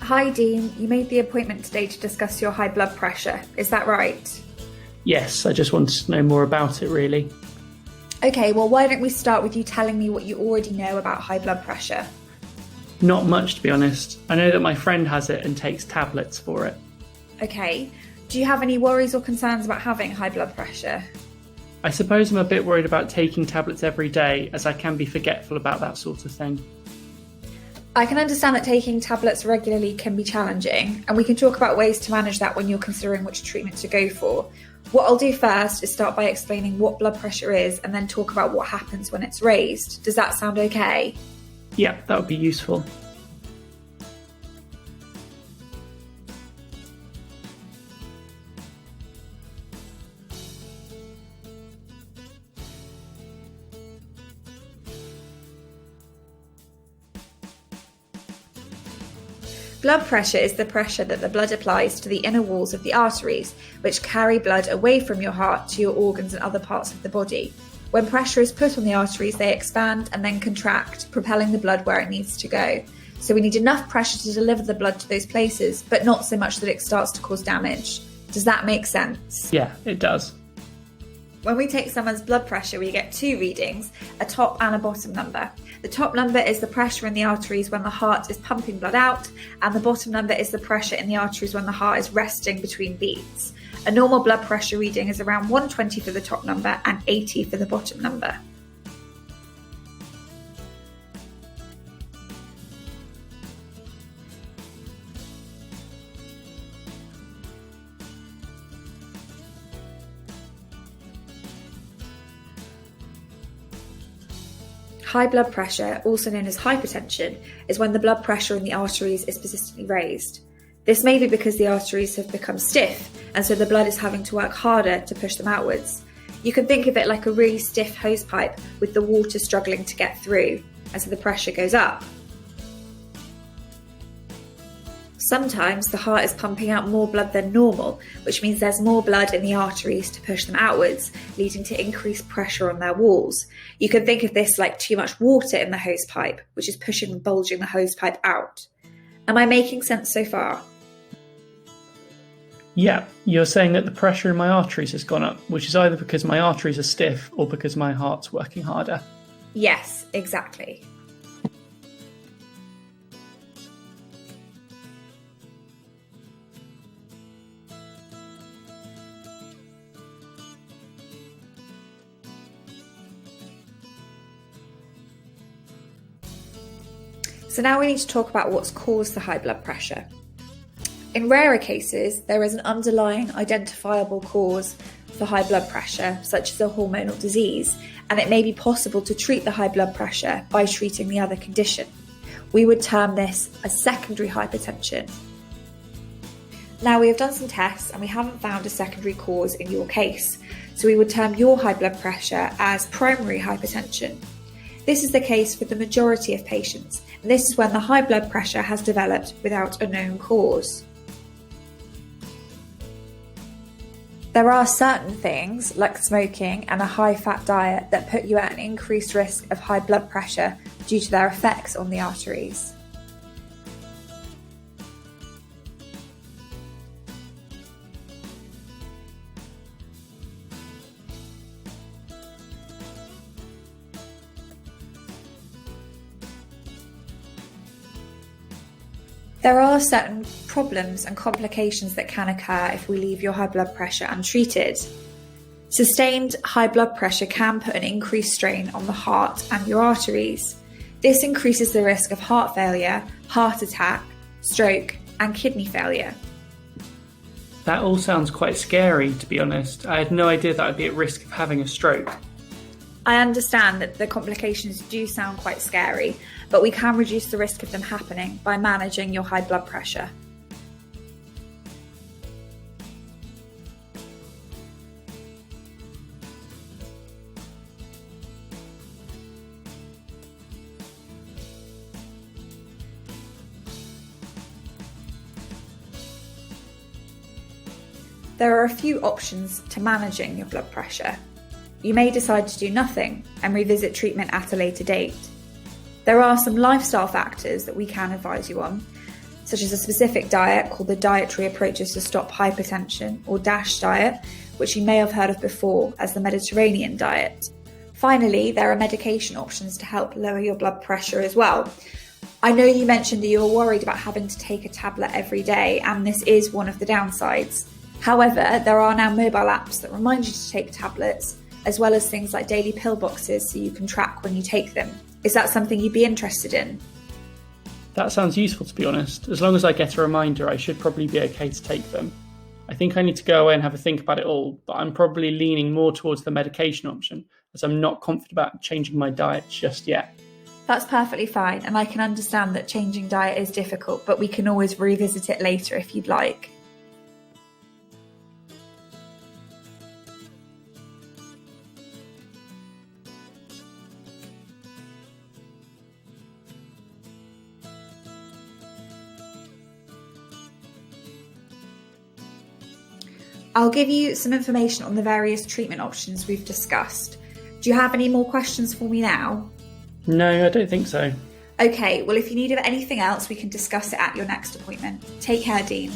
Hi Dean, you made the appointment today to discuss your high blood pressure, is that right? Yes, I just wanted to know more about it really. Okay, well why don't we start with you telling me what you already know about high blood pressure? Not much, to be honest. I know that my friend has it and takes tablets for it. Okay, do you have any worries or concerns about having high blood pressure? I suppose I'm a bit worried about taking tablets every day, as I can be forgetful about that sort of thing. I can understand that taking tablets regularly can be challenging, and we can talk about ways to manage that when you're considering which treatment to go for. What I'll do first is start by explaining what blood pressure is and then talk about what happens when it's raised. Does that sound okay? Yeah, that would be useful. Blood pressure is the pressure that the blood applies to the inner walls of the arteries, which carry blood away from your heart to your organs and other parts of the body. When pressure is put on the arteries, they expand and then contract, propelling the blood where it needs to go. So we need enough pressure to deliver the blood to those places, but not so much that it starts to cause damage. Does that make sense? Yeah, it does. When we take someone's blood pressure, we get two readings, a top and a bottom number. The top number is the pressure in the arteries when the heart is pumping blood out, and the bottom number is the pressure in the arteries when the heart is resting between beats. A normal blood pressure reading is around 120 for the top number and 80 for the bottom number. High blood pressure, also known as hypertension, is when the blood pressure in the arteries is persistently raised. This may be because the arteries have become stiff, and so the blood is having to work harder to push them outwards. You can think of it like a really stiff hose pipe with the water struggling to get through, and so the pressure goes up. Sometimes the heart is pumping out more blood than normal, which means there's more blood in the arteries to push them outwards, leading to increased pressure on their walls. You can think of this like too much water in the hose pipe, which is pushing and bulging the hose pipe out. Am I making sense so far? Yeah, you're saying that the pressure in my arteries has gone up, which is either because my arteries are stiff or because my heart's working harder. Yes, exactly. So now we need to talk about what's caused the high blood pressure. In rarer cases, there is an underlying identifiable cause for high blood pressure, such as a hormonal disease, and it may be possible to treat the high blood pressure by treating the other condition. We would term this as secondary hypertension. Now, we have done some tests and we haven't found a secondary cause in your case, so we would term your high blood pressure as primary hypertension. This is the case for the majority of patients, and this is when the high blood pressure has developed without a known cause. There are certain things, like smoking and a high-fat diet, that put you at an increased risk of high blood pressure due to their effects on the arteries. There are certain problems and complications that can occur if we leave your high blood pressure untreated. Sustained high blood pressure can put an increased strain on the heart and your arteries. This increases the risk of heart failure, heart attack, stroke, and kidney failure. That all sounds quite scary, to be honest. I had no idea that I'd be at risk of having a stroke. I understand that the complications do sound quite scary, but we can reduce the risk of them happening by managing your high blood pressure. There are a few options to managing your blood pressure. You may decide to do nothing and revisit treatment at a later date. There are some lifestyle factors that we can advise you on, such as a specific diet called the Dietary Approaches to Stop Hypertension, or DASH diet, which you may have heard of before as the Mediterranean diet. Finally, there are medication options to help lower your blood pressure as well. I know you mentioned that you were worried about having to take a tablet every day, and this is one of the downsides. However, there are now mobile apps that remind you to take tablets, as well as things like daily pill boxes so you can track when you take them. Is that something you'd be interested in? That sounds useful, to be honest. As long as I get a reminder, I should probably be okay to take them. I think I need to go away and have a think about it all, but I'm probably leaning more towards the medication option, as I'm not confident about changing my diet just yet. That's perfectly fine, and I can understand that changing diet is difficult, but we can always revisit it later if you'd like. I'll give you some information on the various treatment options we've discussed. Do you have any more questions for me now? No, I don't think so. Okay, well, if you need anything else, we can discuss it at your next appointment. Take care, Dean.